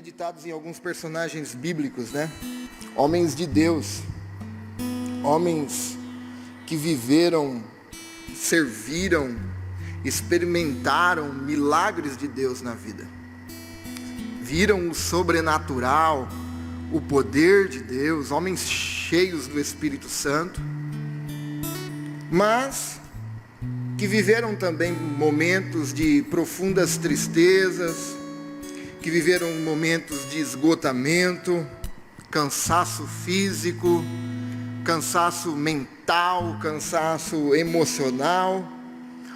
meditados em alguns personagens bíblicos, né? Homens de Deus, homens que viveram, serviram, experimentaram milagres de Deus na vida. Viram o sobrenatural, o poder de Deus, homens cheios do Espírito Santo, mas que viveram também momentos de profundas tristezas, que viveram momentos de esgotamento, cansaço físico, cansaço mental, cansaço emocional.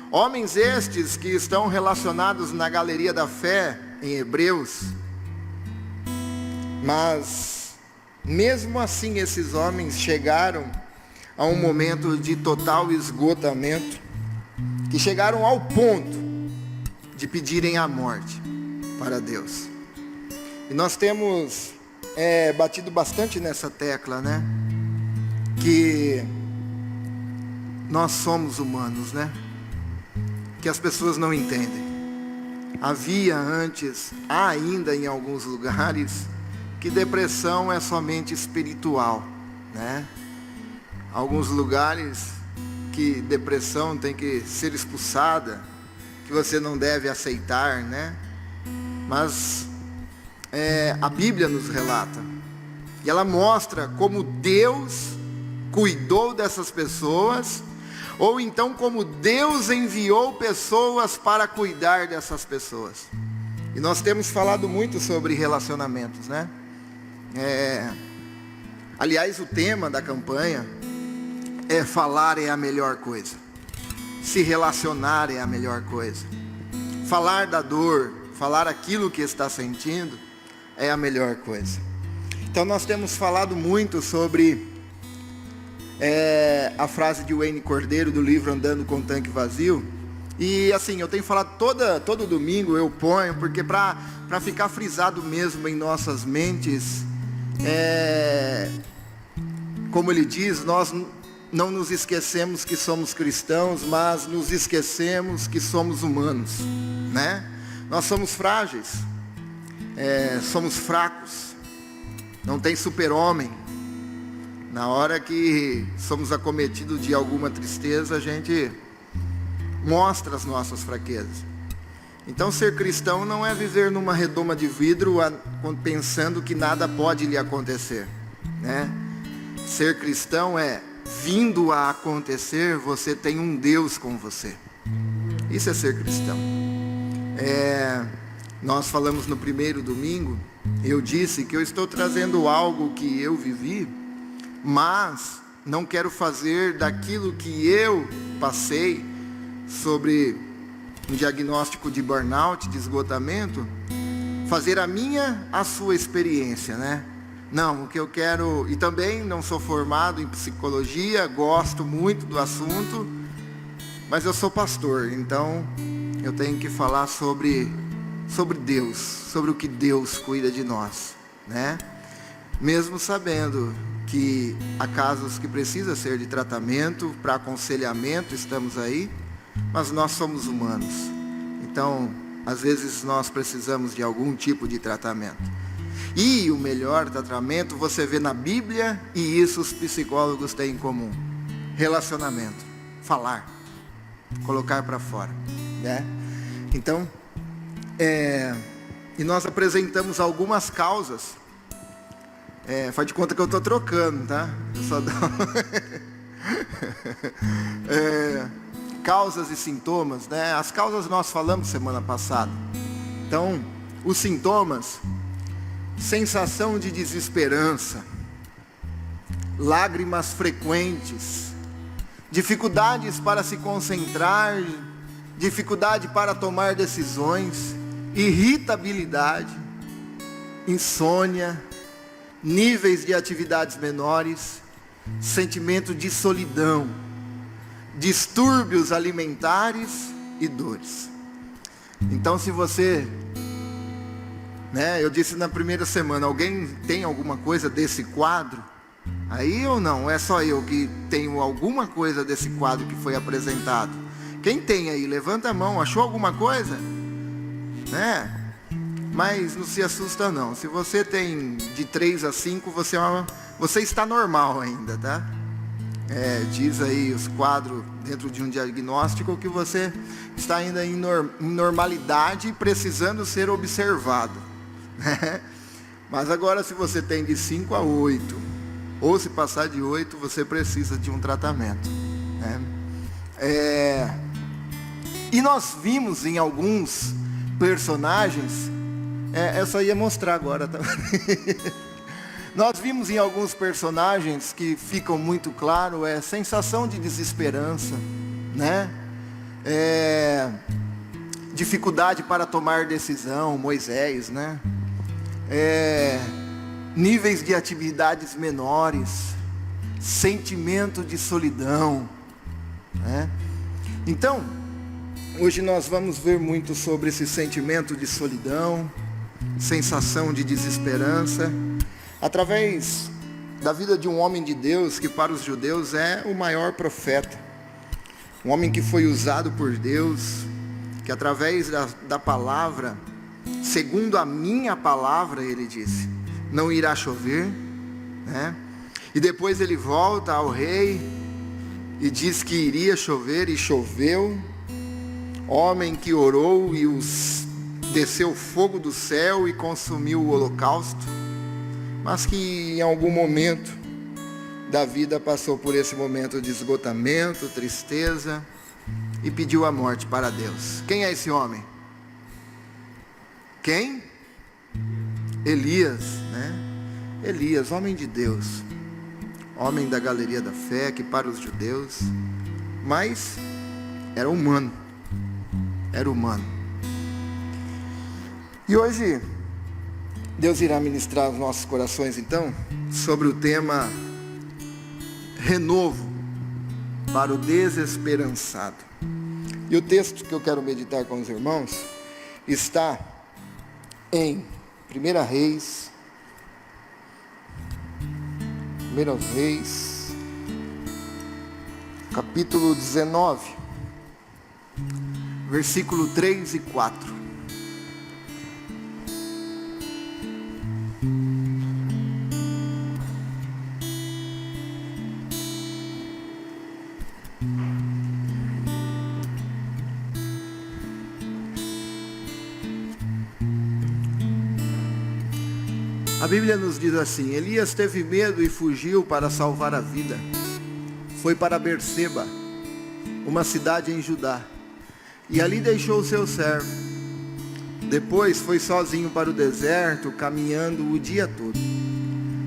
Homens estes que estão relacionados na galeria da fé em Hebreus, mas mesmo assim esses homens chegaram a um momento de total esgotamento, que chegaram ao ponto de pedirem a morte para Deus. E nós temos batido bastante nessa tecla, né? Que nós somos humanos, né? Que as pessoas não entendem. Havia antes, há ainda em alguns lugares, que depressão é somente espiritual, né? Alguns lugares que depressão tem que ser expulsada, que você não deve aceitar, né? Mas a Bíblia nos relata, e ela mostra como Deus cuidou dessas pessoas, ou então como Deus enviou pessoas para cuidar dessas pessoas. E nós temos falado muito sobre relacionamentos, né? Aliás, o tema da campanha é falar é a melhor coisa. Se relacionar é a melhor coisa. Falar da dor, falar aquilo que está sentindo é a melhor coisa. Então nós temos falado muito sobre a frase de Wayne Cordeiro do livro Andando com o Tanque Vazio. E assim, eu tenho falado todo domingo, eu ponho, porque para ficar frisado mesmo em nossas mentes, como ele diz, nós não nos esquecemos que somos cristãos, mas nos esquecemos que somos humanos, né? Nós somos frágeis, somos fracos, não tem super-homem. Na hora que somos acometidos de alguma tristeza, a gente mostra as nossas fraquezas. Então ser cristão não é viver numa redoma de vidro pensando que nada pode lhe acontecer, né? Ser cristão é, vindo a acontecer, você tem um Deus com você. Isso é ser cristão. Nós falamos no primeiro domingo, eu disse que eu estou trazendo algo que eu vivi, mas não quero fazer daquilo que eu passei sobre um diagnóstico de burnout, de esgotamento, fazer a sua experiência, né? Não, o que eu quero, e também não sou formado em psicologia, gosto muito do assunto, mas eu sou pastor, então eu tenho que falar sobre Deus, sobre o que Deus cuida de nós, né? Mesmo sabendo que há casos que precisa ser de tratamento, para aconselhamento, estamos aí, mas nós somos humanos, então às vezes nós precisamos de algum tipo de tratamento. E o melhor tratamento você vê na Bíblia, e isso os psicólogos têm em comum: relacionamento, falar, colocar para fora, né? Então, e nós apresentamos algumas causas. Faz de conta que eu estou trocando, tá? Eu só dou causas e sintomas, né? As causas nós falamos semana passada. Então, os sintomas: sensação de desesperança, lágrimas frequentes, dificuldades para se concentrar, dificuldade para tomar decisões, irritabilidade, insônia, níveis de atividades menores, sentimento de solidão, distúrbios alimentares e dores. Então, se você, eu disse na primeira semana, alguém tem alguma coisa desse quadro aí ou não? É só eu que tenho alguma coisa desse quadro que foi apresentado? Quem tem aí? Levanta a mão. Achou alguma coisa? Mas não se assusta não. Se você tem de 3 a 5, você está normal ainda, tá? Diz aí os quadros dentro de um diagnóstico que você está ainda em normalidade, precisando ser observado. Mas agora, se você tem de 5 a 8, ou se passar de 8, você precisa de um tratamento, né? E nós vimos em alguns personagens, eu só ia mostrar agora também. Nós vimos em alguns personagens que ficam muito claro, sensação de desesperança, né? Dificuldade para tomar decisão, Moisés, né? Níveis de atividades menores, sentimento de solidão, né? Então, hoje nós vamos ver muito sobre esse sentimento de solidão, sensação de desesperança, através da vida de um homem de Deus, que para os judeus é o maior profeta, um homem que foi usado por Deus, que através da palavra, segundo a minha palavra, ele disse, não irá chover, né? E depois ele volta ao rei e diz que iria chover, e choveu. Homem que orou e desceu fogo do céu e consumiu o holocausto, mas que em algum momento da vida passou por esse momento de esgotamento, tristeza, e pediu a morte para Deus. Quem é esse homem? Quem? Elias, né? Elias, homem de Deus, homem da galeria da fé, que para os judeus, mas era humano. E hoje Deus irá ministrar os nossos corações então sobre o tema renovo para o desesperançado. E o texto que eu quero meditar com os irmãos está em 1 Reis, capítulo 19, versículo 3 e 4. A Bíblia nos diz assim: Elias teve medo e fugiu para salvar a vida. Foi para Berseba, uma cidade em Judá, e ali deixou o seu servo. Depois foi sozinho para o deserto, caminhando o dia todo.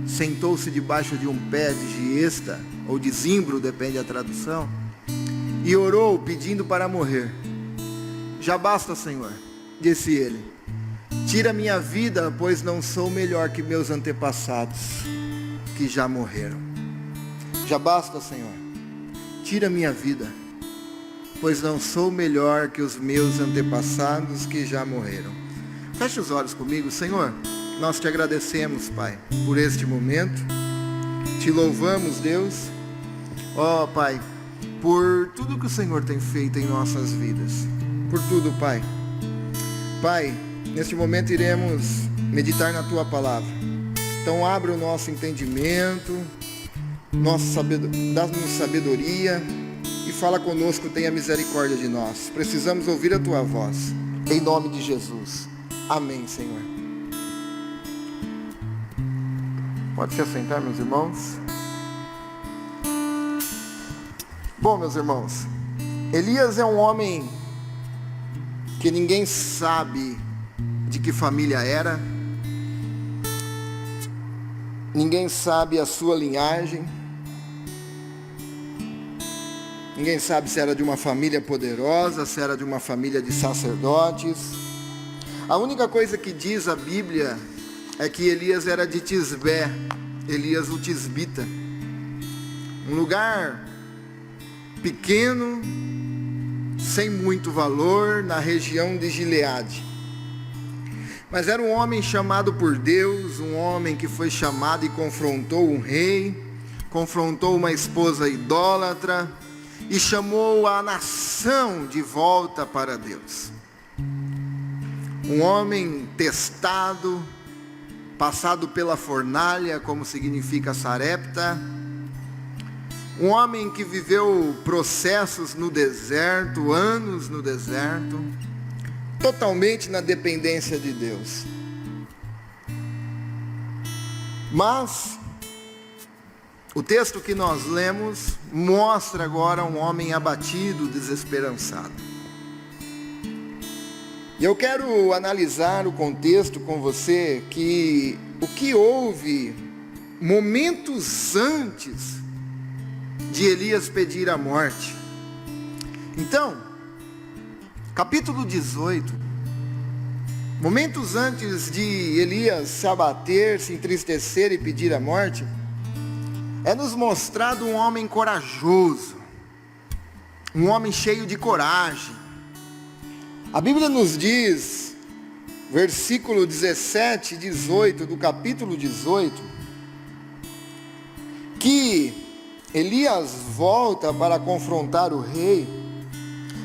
Sentou-se debaixo de um pé de giesta, ou de zimbro, depende da tradução, e orou, pedindo para morrer. Já basta, Senhor, disse ele. Tira minha vida, pois não sou melhor que meus antepassados, que já morreram. Já basta, Senhor. Tira minha vida, pois não sou melhor que os meus antepassados, que já morreram. Feche os olhos comigo. Senhor, nós te agradecemos, Pai, por este momento. Te louvamos, Deus. Ó, Pai, por tudo que o Senhor tem feito em nossas vidas. Por tudo, Pai. Pai, neste momento iremos meditar na Tua palavra. Então abre o nosso entendimento, dá-nos sabedoria e fala conosco, tenha misericórdia de nós. Precisamos ouvir a Tua voz. Em nome de Jesus. Amém, Senhor. Pode se assentar, meus irmãos. Bom, meus irmãos, Elias é um homem que ninguém sabe de que família era, ninguém sabe a sua linhagem, ninguém sabe se era de uma família poderosa, se era de uma família de sacerdotes. A única coisa que diz a Bíblia é que Elias era de Tisbé, Elias o Tisbita, um lugar pequeno, sem muito valor, na região de Gileade. Mas era um homem chamado por Deus, um homem que foi chamado e confrontou um rei, confrontou uma esposa idólatra e chamou a nação de volta para Deus. um homem testado, passado pela fornalha, como significa Sarepta, um homem que viveu processos no deserto, anos no deserto, totalmente na dependência de Deus. Mas o texto que nós lemos mostra agora um homem abatido, desesperançado. E eu quero analisar o contexto com você, que o que houve momentos antes de Elias pedir a morte. Então, capítulo 18, momentos antes de Elias se abater, se entristecer e pedir a morte, é nos mostrado um homem corajoso, um homem cheio de coragem. A Bíblia nos diz, versículo 17 e 18 do capítulo 18, que Elias volta para confrontar o rei.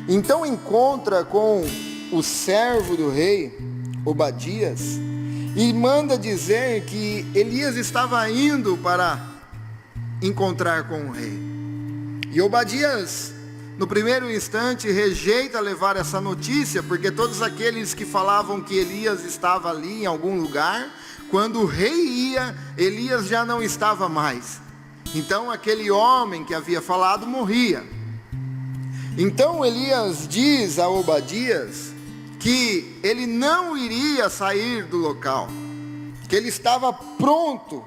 Então encontra com o servo do rei, Obadias, e manda dizer que Elias estava indo para encontrar com o rei. E Obadias, no primeiro instante, rejeita levar essa notícia, porque todos aqueles que falavam que Elias estava ali em algum lugar, quando o rei ia, Elias já não estava mais. Então aquele homem que havia falado morria. Então Elias diz a Obadias que ele não iria sair do local, que ele estava pronto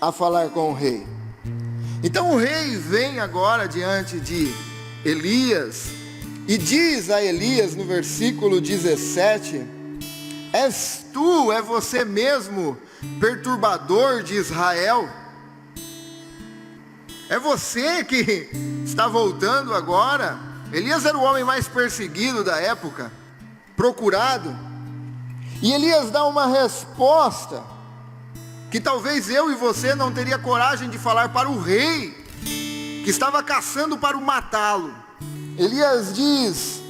a falar com o rei. Então o rei vem agora diante de Elias e diz a Elias no versículo 17: és tu, é você mesmo, perturbador de Israel? É você que está voltando agora? Elias era o homem mais perseguido da época, procurado. E Elias dá uma resposta que talvez eu e você não teria coragem de falar para o rei, que estava caçando para o matá-lo. Elias diz: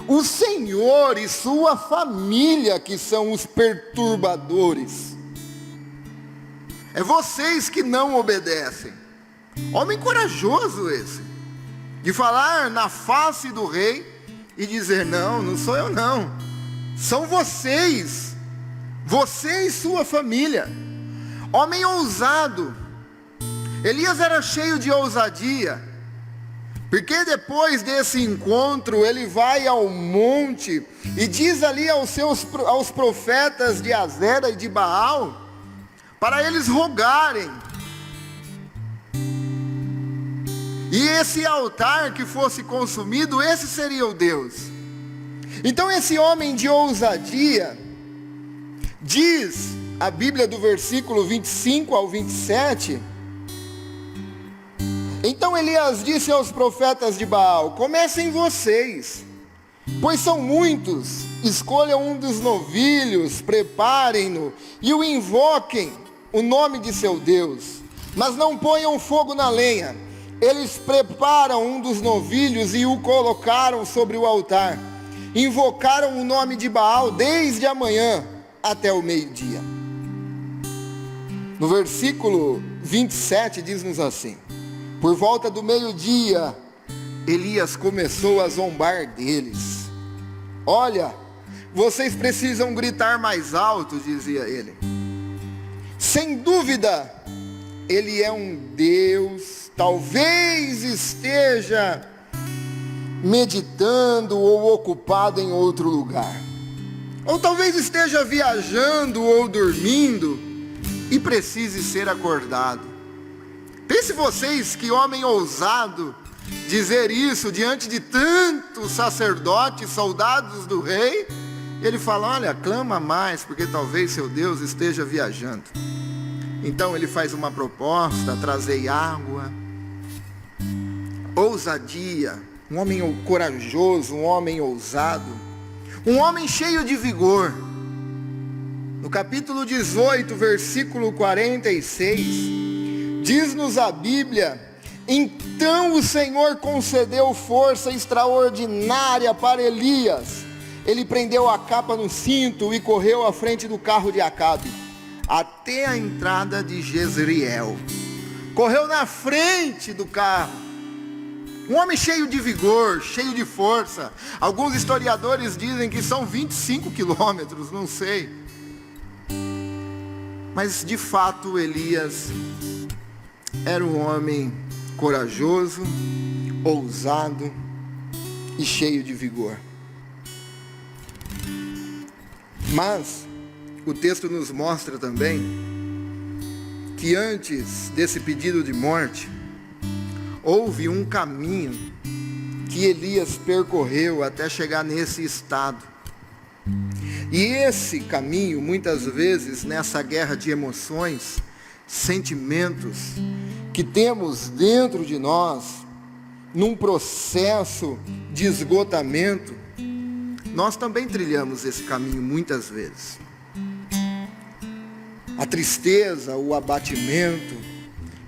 o Senhor e sua família que são os perturbadores. É vocês que não obedecem. Homem corajoso esse, de falar na face do rei e dizer: não, não sou eu não, são vocês, você e sua família. Homem ousado. Elias era cheio de ousadia, porque depois desse encontro ele vai ao monte e diz ali aos profetas de Azera e de Baal, para eles rogarem. E esse altar que fosse consumido, esse seria o Deus. Então esse homem de ousadia, diz a Bíblia do versículo 25 ao 27, então Elias disse aos profetas de Baal: comecem vocês, pois são muitos, escolham um dos novilhos, preparem-no e o invoquem o nome de seu Deus, mas não ponham fogo na lenha. Eles preparam um dos novilhos e o colocaram sobre o altar. Invocaram o nome de Baal desde a manhã até o meio-dia. No versículo 27 diz-nos assim: por volta do meio-dia, Elias começou a zombar deles. Olha, vocês precisam gritar mais alto, dizia ele. Sem dúvida, ele é um Deus. Talvez esteja meditando ou ocupado em outro lugar. Ou talvez esteja viajando ou dormindo e precise ser acordado. Pense vocês que homem ousado dizer isso diante de tantos sacerdotes, soldados do rei. Ele fala: olha, clama mais, porque talvez seu Deus esteja viajando. Então ele faz uma proposta: trazei água. Ousadia, um homem corajoso, um homem ousado, um homem cheio de vigor. No capítulo 18, versículo 46, diz-nos a Bíblia: então o Senhor concedeu força extraordinária para Elias. ele prendeu a capa no cinto e correu à frente do carro de Acabe, até a entrada de Jezreel. Correu na frente do carro. Um homem cheio de vigor, cheio de força. Alguns historiadores dizem que são 25 quilômetros, não sei. Mas de fato Elias era um homem corajoso, ousado e cheio de vigor. Mas o texto nos mostra também que antes desse pedido de morte, houve um caminho que Elias percorreu até chegar nesse estado. E esse caminho, muitas vezes, nessa guerra de emoções, sentimentos que temos dentro de nós, num processo de esgotamento, nós também trilhamos esse caminho muitas vezes. A tristeza, o abatimento,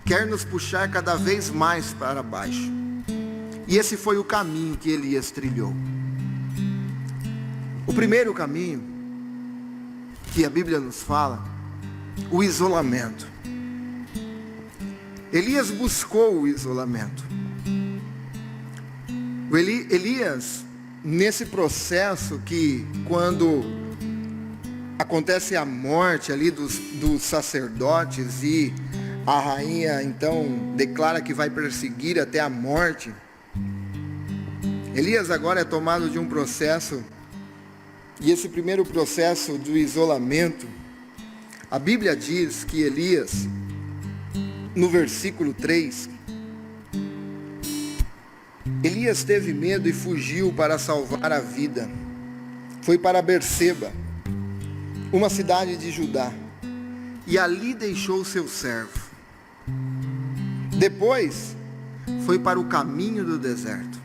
quer nos puxar cada vez mais para baixo. E esse foi o caminho que Elias trilhou. O primeiro caminho que a Bíblia nos fala, o isolamento. Elias buscou o isolamento. Elias, nesse processo que quando acontece a morte ali dos sacerdotes e a rainha então declara que vai perseguir até a morte, Elias agora é tomado de um processo, e esse primeiro processo do isolamento, a Bíblia diz que Elias, no versículo 3, Elias teve medo e fugiu para salvar a vida. Foi para Berseba, uma cidade de Judá, e ali deixou seu servo. Depois, foi para o caminho do deserto.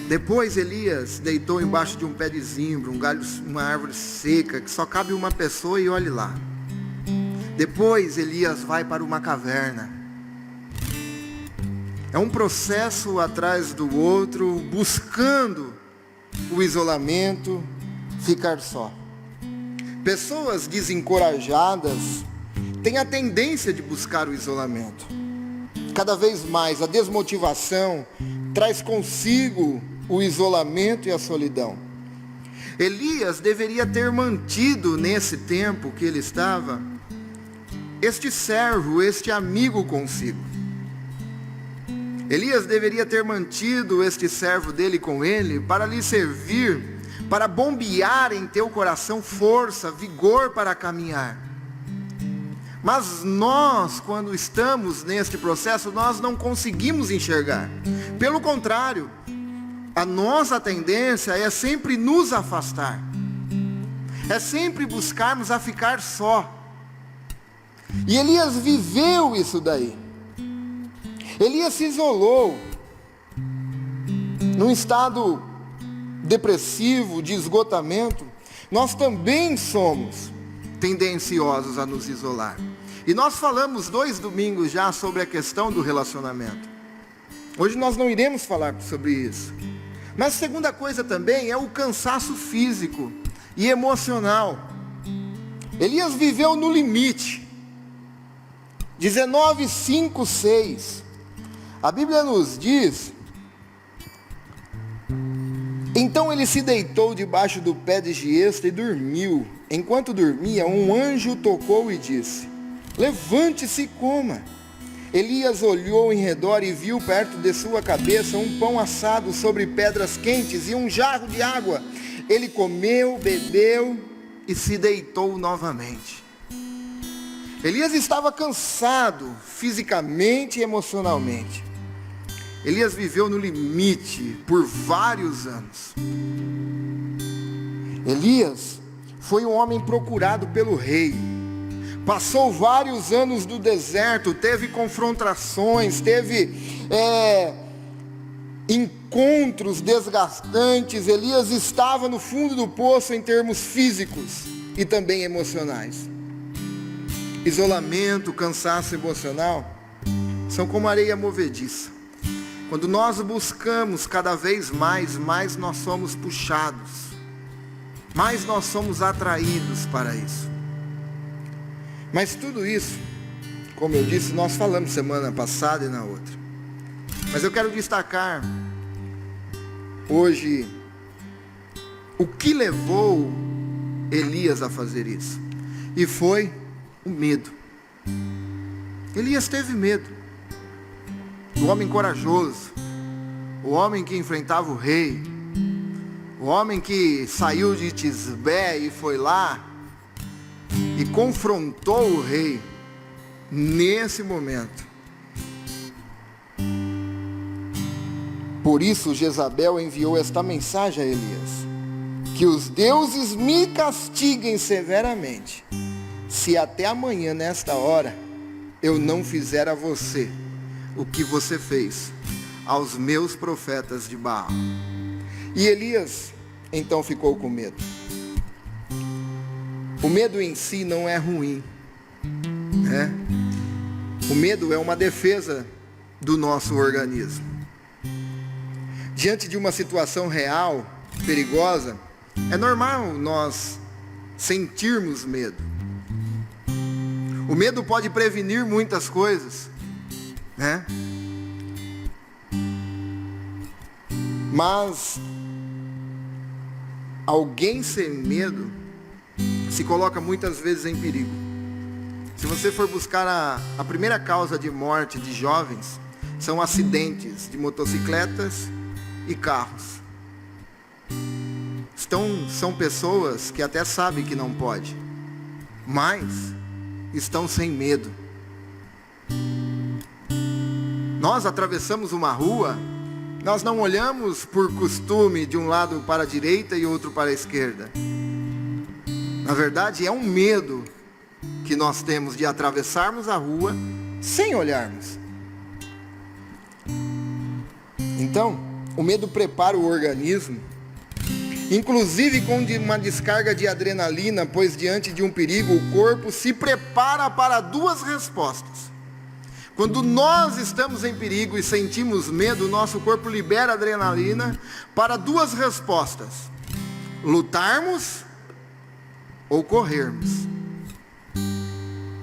Depois Elias deitou embaixo de um pé de zimbro, um galho, uma árvore seca, que só cabe uma pessoa, e olhe lá. Depois Elias vai para uma caverna. É um processo atrás do outro, buscando o isolamento, ficar só. Pessoas desencorajadas têm a tendência de buscar o isolamento. Cada vez mais a desmotivação traz consigo o isolamento e a solidão. Elias deveria ter mantido nesse tempo que ele estava, este servo, este amigo consigo. Elias deveria ter mantido este servo dele com ele, para lhe servir, para bombear em teu coração força, vigor para caminhar. Mas nós, quando estamos neste processo, nós não conseguimos enxergar. Pelo contrário, a nossa tendência é sempre nos afastar. É sempre buscarmos a ficar só. E Elias viveu isso daí. Elias se isolou num estado depressivo, de esgotamento. Nós também somos tendenciosos a nos isolar. E nós falamos 2 domingos já sobre a questão do relacionamento. Hoje nós não iremos falar sobre isso. Mas a segunda coisa também é o cansaço físico e emocional. Elias viveu no limite. 19:5-6. A Bíblia nos diz: então ele se deitou debaixo do pé de giesta e dormiu. Enquanto dormia, um anjo tocou e disse: levante-se e coma. Elias olhou em redor e viu perto de sua cabeça um pão assado sobre pedras quentes e um jarro de água. Ele comeu, bebeu e se deitou novamente. Elias estava cansado fisicamente e emocionalmente. Elias viveu no limite por vários anos. Elias foi um homem procurado pelo rei. Passou vários anos no deserto, teve confrontações, teve encontros desgastantes. Elias estava no fundo do poço em termos físicos e também emocionais. Isolamento, cansaço emocional são como areia movediça. Quando nós buscamos cada vez mais nós somos puxados, mais nós somos atraídos para isso. Mas tudo isso, como eu disse, nós falamos semana passada e na outra. Mas eu quero destacar hoje o que levou Elias a fazer isso. E foi o medo. Elias teve medo. O homem corajoso, o homem que enfrentava o rei, o homem que saiu de Tisbé e foi lá e confrontou o rei. Nesse momento, por isso Jezabel enviou esta mensagem a Elias: que os deuses me castiguem severamente, se até amanhã nesta hora eu não fizer a você o que você fez aos meus profetas de Baal. E Elias então ficou com medo. O medo em si não é ruim, né? O medo é uma defesa do nosso organismo. Diante de uma situação real, perigosa, é normal nós sentirmos medo. O medo pode prevenir muitas coisas, né? Mas alguém sem medo se coloca muitas vezes em perigo. Se você for buscar a primeira causa de morte de jovens, são acidentes de motocicletas e carros. São pessoas que até sabem que não pode, mas estão sem medo. Nós atravessamos uma rua, nós não olhamos por costume de um lado para a direita e outro para a esquerda. Na verdade, é um medo que nós temos de atravessarmos a rua sem olharmos. Então, o medo prepara o organismo, inclusive com uma descarga de adrenalina, pois diante de um perigo o corpo se prepara para duas respostas. Quando nós estamos em perigo e sentimos medo, nosso corpo libera adrenalina para duas respostas: lutarmos ou corrermos.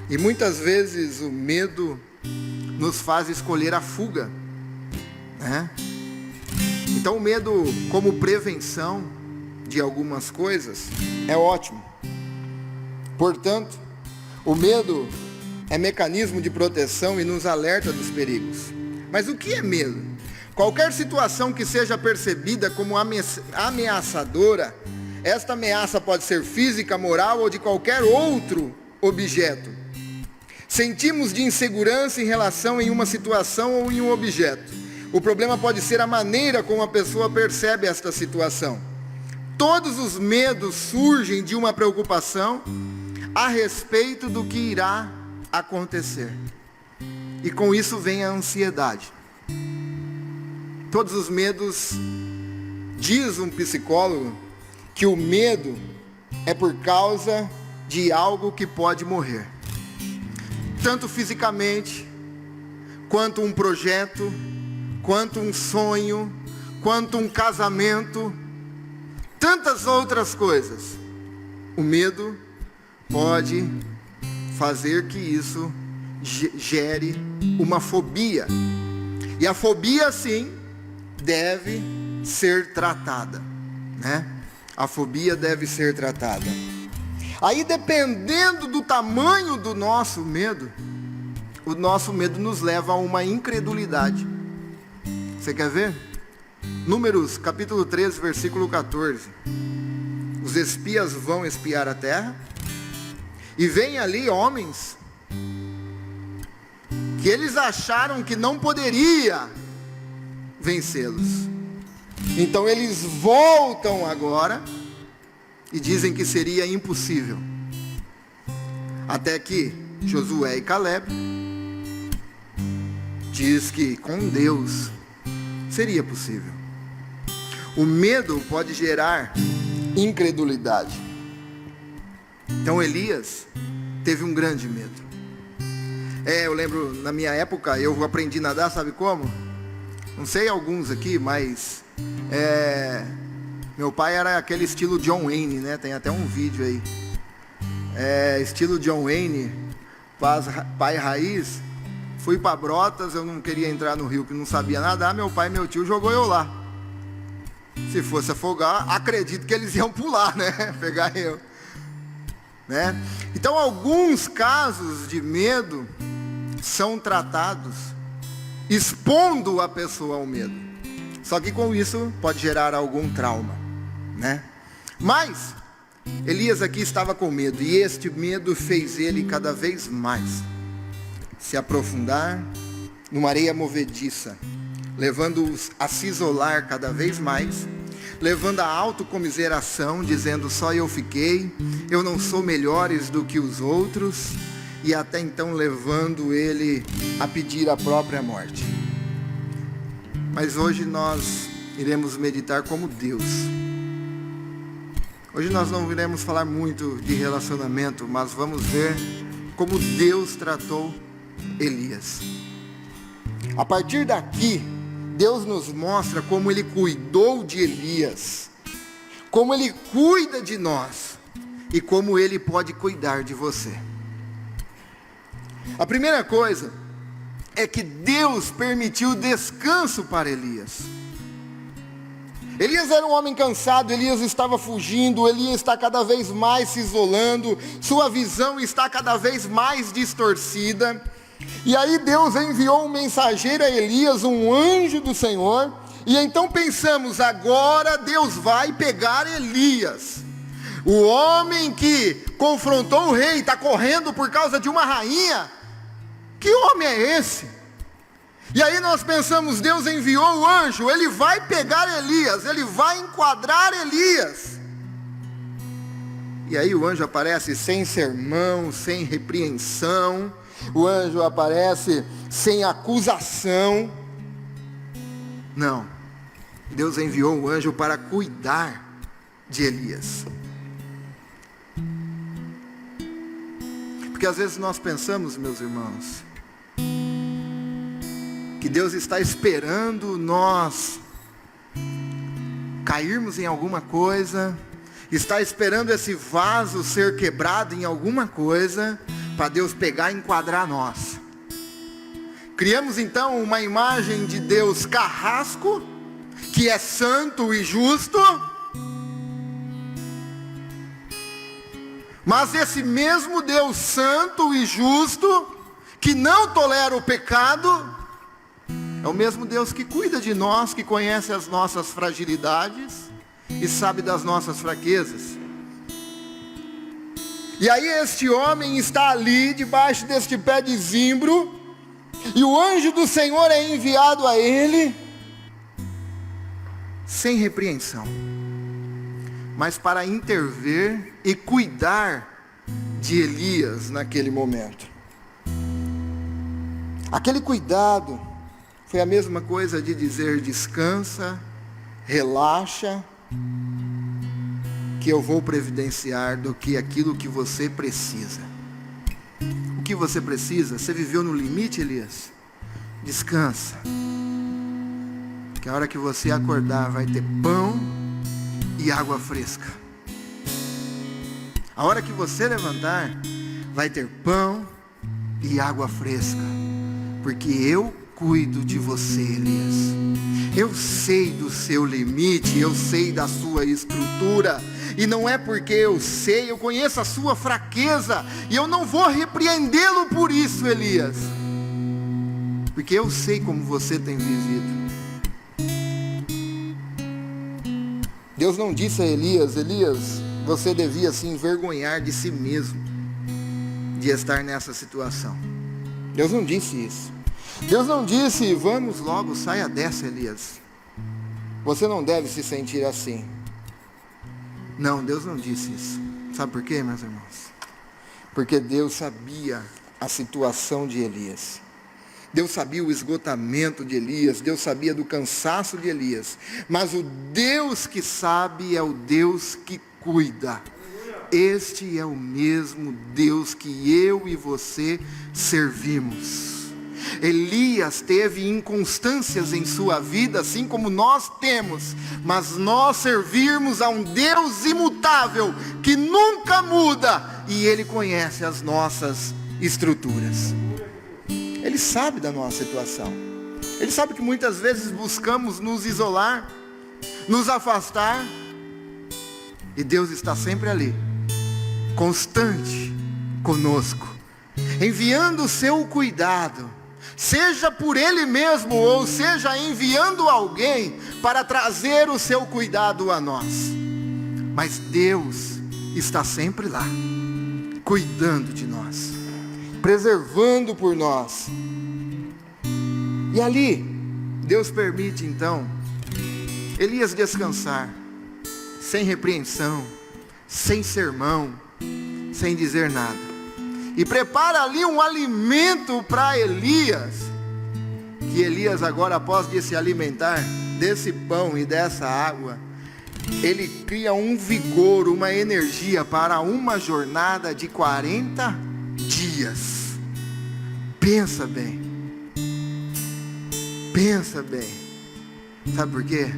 E muitas vezes o medo nos faz escolher a fuga, né? Então o medo, como prevenção de algumas coisas, é ótimo. Portanto, o medo é mecanismo de proteção e nos alerta dos perigos. Mas o que é medo? Qualquer situação que seja percebida como ameaçadora, esta ameaça pode ser física, moral ou de qualquer outro objeto. Sentimos de insegurança em relação a uma situação ou em um objeto. O problema pode ser a maneira como a pessoa percebe esta situação. Todos os medos surgem de uma preocupação a respeito do que irá acontecer. E com isso vem a ansiedade. Todos os medos, diz um psicólogo, que o medo é por causa de algo que pode morrer. Tanto fisicamente, quanto um projeto, quanto um sonho, quanto um casamento, tantas outras coisas. O medo pode fazer que isso gere uma fobia. E a fobia, sim, deve ser tratada, né? A fobia deve ser tratada. Aí, dependendo do tamanho do nosso medo, o nosso medo nos leva a uma incredulidade. Você quer ver? Números, capítulo 13, versículo 14. Os espias vão espiar a terra, e vem ali homens que eles acharam que não poderia vencê-los. Então eles voltam agora e dizem que seria impossível. Até que Josué e Caleb diz que com Deus seria possível. O medo pode gerar incredulidade. Então Elias teve um grande medo. Eu lembro, na minha época, eu aprendi a nadar, sabe como? Não sei alguns aqui, mas meu pai era aquele estilo John Wayne, né? Tem até um vídeo aí. Estilo John Wayne, pai raiz. Fui para Brotas, eu não queria entrar no rio, que não sabia nadar. Meu pai e meu tio jogou eu lá. Se fosse afogar, acredito que eles iam pular, né? Pegar eu, né? Então, alguns casos de medo são tratados expondo a pessoa ao medo. Só que com isso pode gerar algum trauma, né? Mas Elias aqui estava com medo, e este medo fez ele cada vez mais se aprofundar numa areia movediça, levando-os a se isolar cada vez mais, levando a autocomiseração, dizendo: só eu fiquei, eu não sou melhores do que os outros, e até então levando ele a pedir a própria morte. Mas hoje nós iremos meditar como Deus. Hoje nós não iremos falar muito de relacionamento, mas vamos ver como Deus tratou Elias. A partir daqui, Deus nos mostra como Ele cuidou de Elias, como Ele cuida de nós e como Ele pode cuidar de você. A primeira coisa é que Deus permitiu descanso para Elias. Elias era um homem cansado, Elias estava fugindo, Elias está cada vez mais se isolando, sua visão está cada vez mais distorcida. E aí Deus enviou um mensageiro a Elias, um anjo do Senhor, e então pensamos: agora Deus vai pegar Elias, o homem que confrontou o rei, está correndo por causa de uma rainha. Que homem é esse? E aí nós pensamos: Deus enviou o anjo, ele vai pegar Elias, ele vai enquadrar Elias. E aí o anjo aparece sem sermão, sem repreensão. O anjo aparece sem acusação. Não. Deus enviou o anjo para cuidar de Elias. Porque às vezes nós pensamos, meus irmãos, que Deus está esperando nós cairmos em alguma coisa, está esperando esse vaso ser quebrado em alguma coisa, para Deus pegar e enquadrar nós. Criamos então uma imagem de Deus carrasco, que é santo e justo, mas esse mesmo Deus santo e justo, que não tolera o pecado, é o mesmo Deus que cuida de nós, que conhece as nossas fragilidades e sabe das nossas fraquezas. E aí este homem está ali, debaixo deste pé de zimbro, e o anjo do Senhor é enviado a ele, sem repreensão, mas para intervir e cuidar de Elias naquele momento. Aquele cuidado foi a mesma coisa de dizer: descansa, relaxa, que eu vou providenciar do que aquilo que você precisa. O que você precisa? Você viveu no limite, Elias? Descansa, que a hora que você acordar vai ter pão e água fresca. A hora que você levantar vai ter pão e água fresca, porque eu cuido de você, Elias. Eu sei do seu limite, eu sei da sua estrutura, e não é porque eu sei, eu conheço a sua fraqueza, e eu não vou repreendê-lo por isso, Elias, porque eu sei como você tem vivido. Deus não disse a Elias: Elias, você devia se envergonhar de si mesmo, de estar nessa situação. Deus não disse isso. Deus não disse: vamos logo, saia dessa, Elias, você não deve se sentir assim. Não, Deus não disse isso. Sabe por quê, meus irmãos? Porque Deus sabia a situação de Elias. Deus sabia o esgotamento de Elias, Deus sabia do cansaço de Elias, mas o Deus que sabe é o Deus que cuida. Este é o mesmo Deus que eu e você servimos. Elias teve inconstâncias em sua vida, assim como nós temos, mas nós servirmos a um Deus imutável, que nunca muda, e Ele conhece as nossas estruturas. Ele sabe da nossa situação. Ele sabe que muitas vezes buscamos nos isolar, nos afastar, e Deus está sempre ali, constante conosco, enviando o seu cuidado, seja por Ele mesmo, ou seja enviando alguém para trazer o seu cuidado a nós. Mas Deus está sempre lá, cuidando de nós, preservando por nós. E ali, Deus permite então Elias descansar, sem repreensão, sem sermão, sem dizer nada. E prepara ali um alimento para Elias, que Elias agora, após de se alimentar desse pão e dessa água, ele cria um vigor, uma energia para uma jornada de 40 dias. Pensa bem. Pensa bem. Sabe por quê?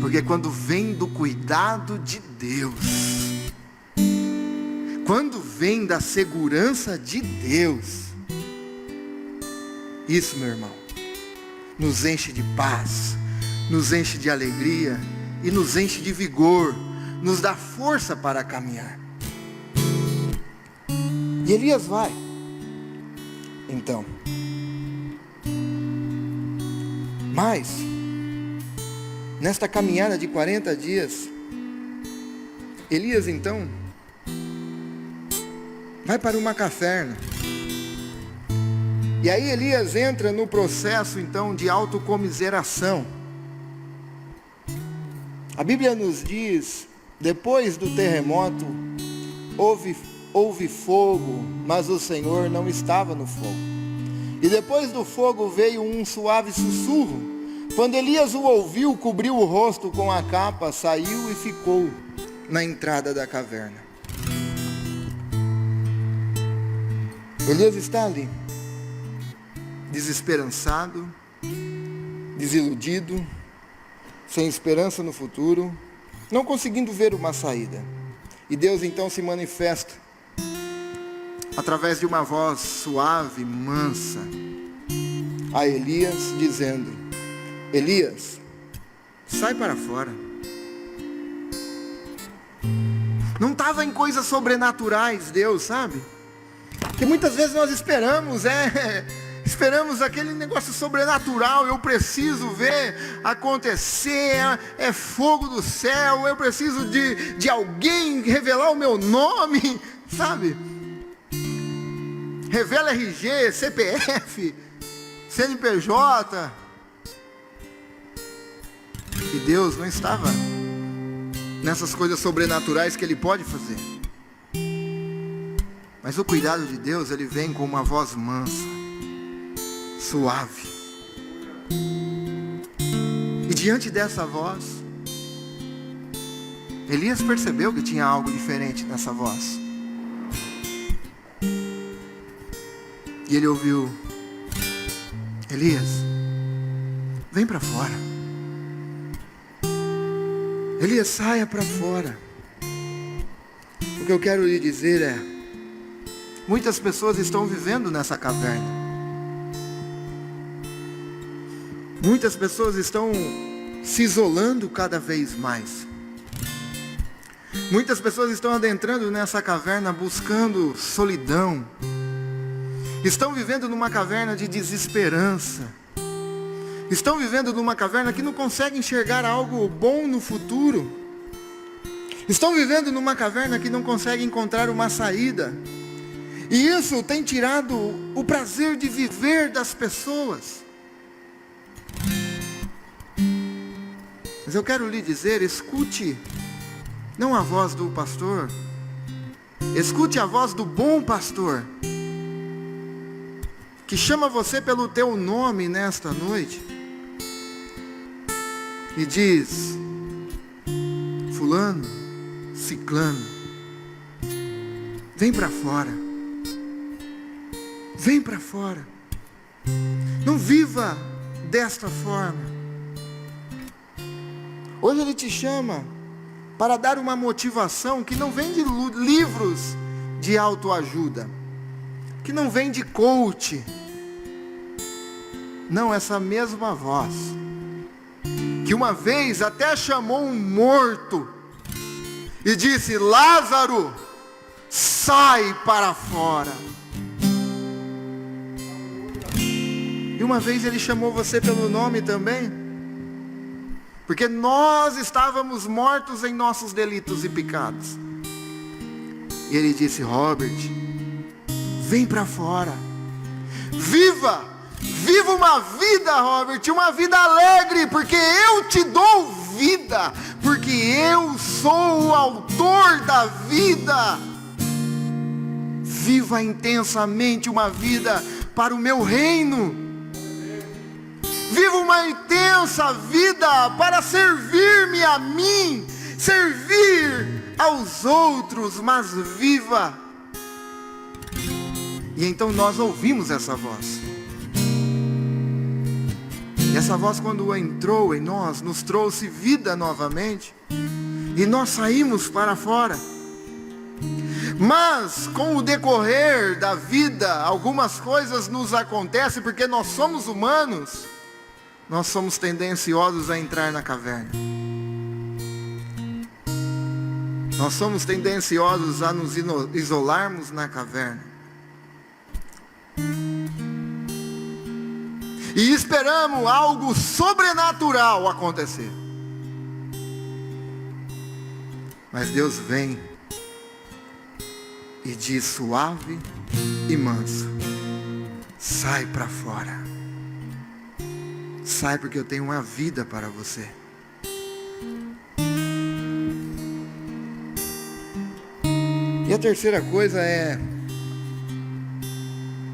Porque quando vem do cuidado de Deus, quando vem da segurança de Deus, isso, meu irmão, nos enche de paz, nos enche de alegria e nos enche de vigor, nos dá força para caminhar. E Elias vai. Então, mas nesta caminhada de 40 dias, Elias então vai para uma caverna. E aí Elias entra no processo então de autocomiseração. A Bíblia nos diz, depois do terremoto, houve fogo, mas o Senhor não estava no fogo. E depois do fogo veio um suave sussurro. Quando Elias o ouviu, cobriu o rosto com a capa, saiu e ficou na entrada da caverna. Elias está ali, desesperançado, desiludido, sem esperança no futuro, não conseguindo ver uma saída. E Deus então se manifesta através de uma voz suave, mansa, a Elias, dizendo: Elias, sai para fora. Não estava em coisas sobrenaturais, Deus, sabe? Que muitas vezes nós esperamos aquele negócio sobrenatural. Eu preciso ver acontecer, é fogo do céu, eu preciso de alguém revelar o meu nome, sabe? Revela RG, CPF, CNPJ. E Deus não estava nessas coisas sobrenaturais que Ele pode fazer. Mas o cuidado de Deus, Ele vem com uma voz mansa, suave. E diante dessa voz, Elias percebeu que tinha algo diferente nessa voz. E ele ouviu: Elias, vem para fora. Elias, saia para fora. O que eu quero lhe dizer é: muitas pessoas estão vivendo nessa caverna. Muitas pessoas estão se isolando cada vez mais. Muitas pessoas estão adentrando nessa caverna buscando solidão. Estão vivendo numa caverna de desesperança. Estão vivendo numa caverna que não conseguem enxergar algo bom no futuro. Estão vivendo numa caverna que não conseguem encontrar uma saída. E isso tem tirado o prazer de viver das pessoas. Mas eu quero lhe dizer, escute não a voz do pastor, escute a voz do bom pastor, que chama você pelo teu nome nesta noite e diz: fulano, ciclano, vem para fora. Vem para fora. Não viva desta forma. Hoje Ele te chama para dar uma motivação que não vem de livros de autoajuda, que não vem de coach. Não, essa mesma voz, que uma vez até chamou um morto e disse: Lázaro, sai para fora. E uma vez Ele chamou você pelo nome também, porque nós estávamos mortos em nossos delitos e pecados. E Ele disse: Robert, vem para fora, viva uma vida, Robert, uma vida alegre, porque eu te dou vida, porque eu sou o autor da vida. Viva intensamente uma vida para o meu reino. Viva uma intensa vida para servir-me a mim, servir aos outros, mas viva. E então nós ouvimos essa voz. E essa voz, quando entrou em nós, nos trouxe vida novamente. E nós saímos para fora. Mas com o decorrer da vida, algumas coisas nos acontecem, porque nós somos humanos. Nós somos tendenciosos a entrar na caverna. Nós somos tendenciosos a nos isolarmos na caverna. E esperamos algo sobrenatural acontecer. Mas Deus vem e diz suave e manso: sai para fora. Sai, porque eu tenho uma vida para você. E a terceira coisa é: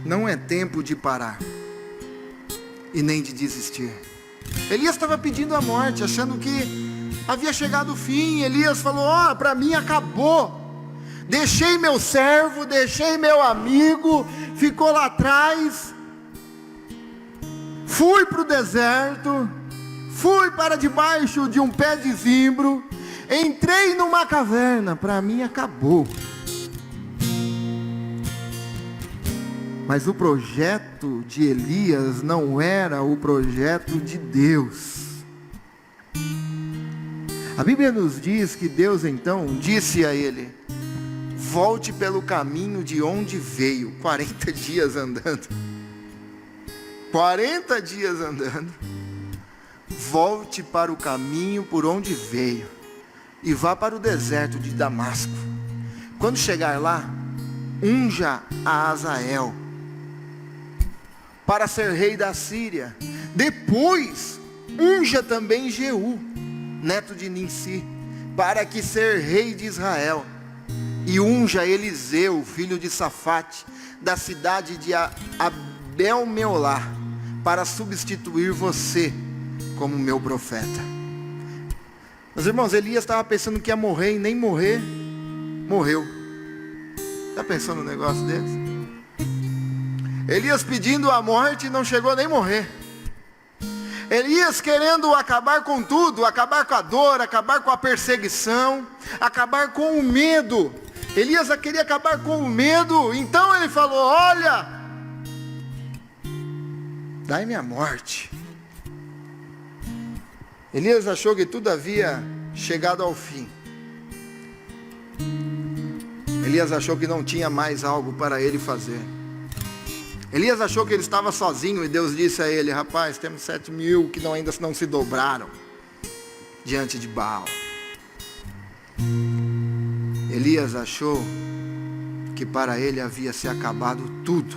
não é tempo de parar e nem de desistir. Elias estava pedindo a morte, achando que havia chegado o fim. Elias falou: ó, para mim acabou. Deixei meu servo, deixei meu amigo, ficou lá atrás. Fui para o deserto, fui para debaixo de um pé de zimbro, entrei numa caverna, para mim acabou. Mas o projeto de Elias não era o projeto de Deus. A Bíblia nos diz que Deus então disse a ele: volte pelo caminho de onde veio. 40 dias andando. 40 dias andando. Volte para o caminho por onde veio e vá para o deserto de Damasco. Quando chegar lá, unja a Azael para ser rei da Síria. Depois, unja também Jeú, neto de Ninsi, para que ser rei de Israel. E unja Eliseu, filho de Safate, da cidade de Abel-Meolá, para substituir você como meu profeta. Meus irmãos, Elias estava pensando que ia morrer e nem morrer, morreu. Está pensando num negócio desse? Elias pedindo a morte, não chegou nem a morrer. Elias querendo acabar com tudo, acabar com a dor, acabar com a perseguição, acabar com o medo. Elias queria acabar com o medo, então ele falou: olha, dai-me a morte. Elias achou que tudo havia chegado ao fim. Elias achou que não tinha mais algo para ele fazer. Elias achou que ele estava sozinho e Deus disse a ele: rapaz, temos 7.000 que ainda não se dobraram diante de Baal. Elias achou que para ele havia se acabado tudo.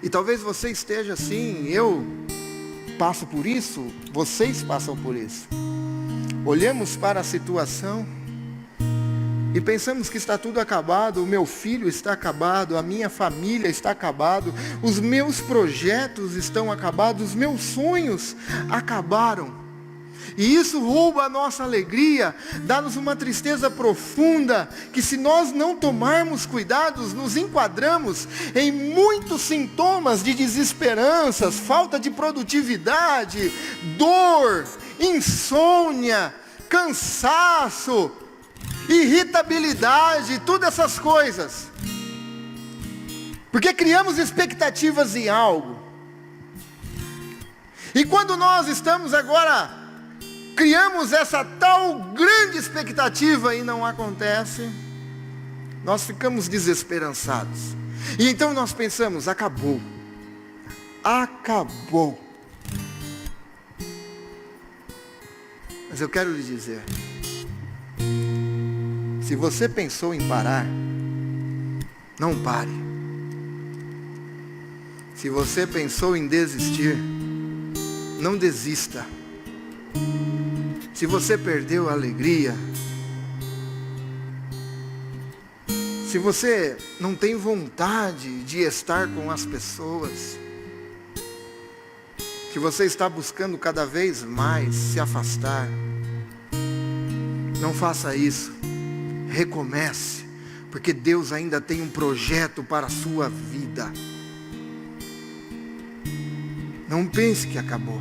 E talvez você esteja assim, eu passo por isso, vocês passam por isso. Olhamos para a situação e pensamos que está tudo acabado, o meu filho está acabado, a minha família está acabado, os meus projetos estão acabados, os meus sonhos acabaram. E isso rouba a nossa alegria, dá-nos uma tristeza profunda, que se nós não tomarmos cuidados, nos enquadramos em muitos sintomas de desesperanças, falta de produtividade, dor, insônia, cansaço, irritabilidade, todas essas coisas. Porque criamos expectativas em algo. E quando nós estamos agora, criamos essa tal grande expectativa e não acontece, nós ficamos desesperançados. E então nós pensamos, acabou. Acabou. Mas eu quero lhe dizer, se você pensou em parar, não pare. Se você pensou em desistir, não desista. Se você perdeu a alegria, se você não tem vontade de estar com as pessoas, que você está buscando cada vez mais se afastar, não faça isso. Recomece, porque Deus ainda tem um projeto para a sua vida. Não pense que acabou.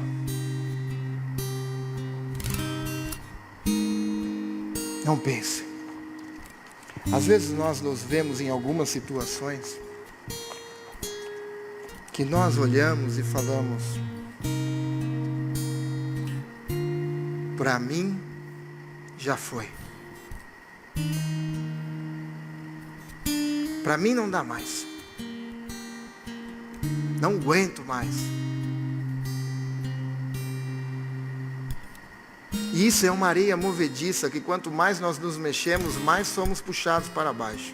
Não pense. Às vezes nós nos vemos em algumas situações que nós olhamos e falamos, para mim já foi. Para mim não dá mais. Não aguento mais. E isso é uma areia movediça, que quanto mais nós nos mexemos, mais somos puxados para baixo.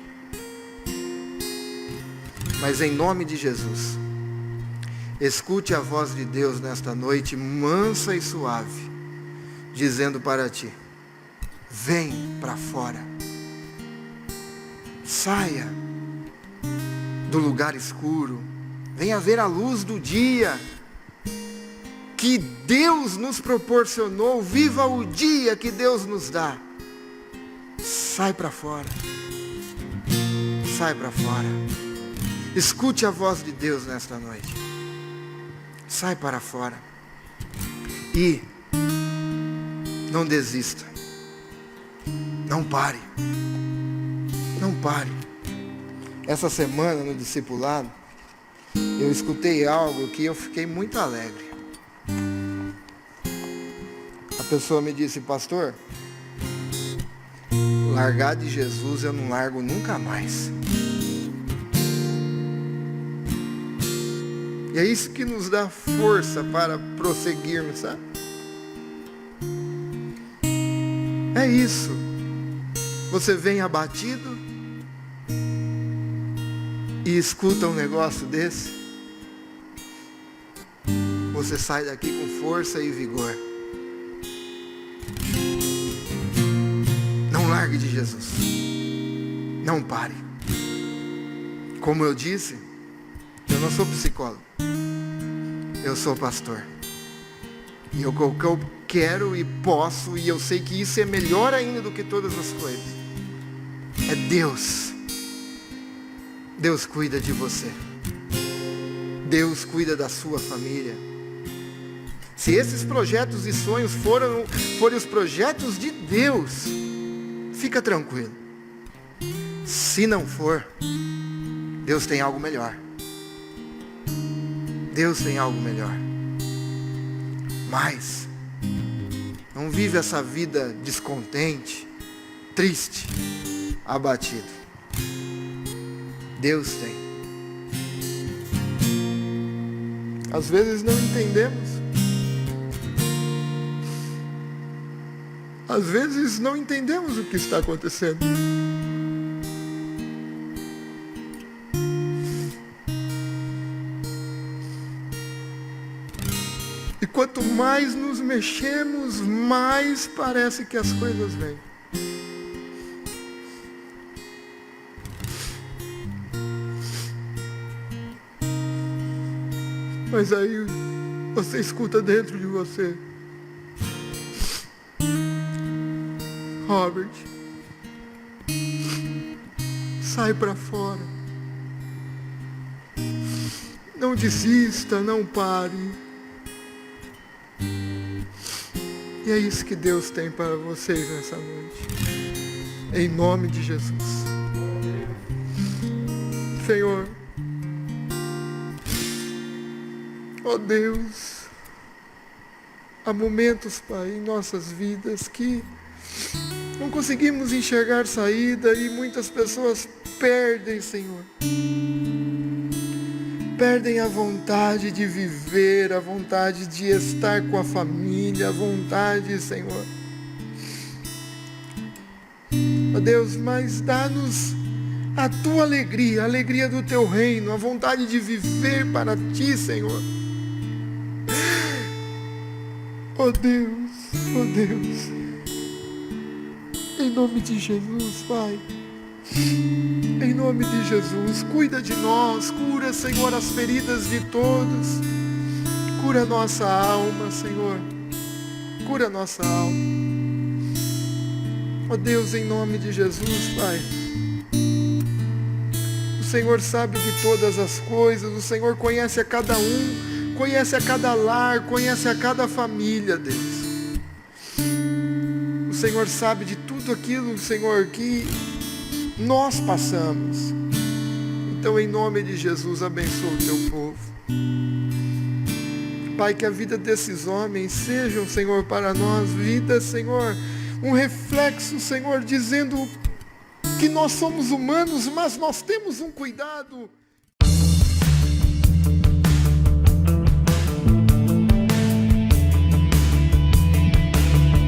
Mas em nome de Jesus, escute a voz de Deus nesta noite, mansa e suave, dizendo para ti, vem para fora. Saia do lugar escuro. Venha ver a luz do dia que Deus nos proporcionou. Viva o dia que Deus nos dá. Sai para fora. Sai para fora. Escute a voz de Deus nesta noite. Sai para fora. E não desista. Não pare. Não pare. Essa semana no discipulado, eu escutei algo que eu fiquei muito alegre. A pessoa me disse, pastor, largar de Jesus eu não largo nunca mais. E é isso que nos dá força para prosseguirmos, sabe? É isso. Você vem abatido e escuta um negócio desse, você sai daqui com força e vigor. Não largue de Jesus. Não pare. Como eu disse, eu não sou psicólogo. Eu sou pastor. E o que eu quero e posso, e eu sei que isso é melhor ainda do que todas as coisas, é Deus. Deus cuida de você. Deus cuida da sua família. Se esses projetos e sonhos forem os projetos de Deus, fica tranquilo. Se não for, Deus tem algo melhor. Deus tem algo melhor. Mas não vive essa vida descontente, triste, abatido. Deus tem. Às vezes não entendemos. Às vezes não entendemos o que está acontecendo. E quanto mais nos mexemos, mais parece que as coisas vêm. Mas aí você escuta dentro de você, Robert, sai para fora. Não desista, não pare. E é isso que Deus tem para vocês nessa noite. Em nome de Jesus. Senhor, ó Deus, há momentos, Pai, em nossas vidas que não conseguimos enxergar saída e muitas pessoas perdem, Senhor. Perdem a vontade de viver, a vontade de estar com a família, a vontade, Senhor. Ó Deus, mas dá-nos a tua alegria, a alegria do teu reino, a vontade de viver para ti, Senhor. Ó Deus, ó Deus, em nome de Jesus, Pai, em nome de Jesus, cuida de nós, cura, Senhor, as feridas de todos, cura nossa alma, Senhor, cura nossa alma. Ó Deus, em nome de Jesus, Pai, o Senhor sabe de todas as coisas, o Senhor conhece a cada um, conhece a cada lar, conhece a cada família, Deus. O Senhor sabe de tudo aquilo, Senhor, que nós passamos. Então, em nome de Jesus, abençoa o teu povo. Pai, que a vida desses homens sejam, Senhor, para nós, vida, Senhor, um reflexo, Senhor, dizendo que nós somos humanos, mas nós temos um cuidado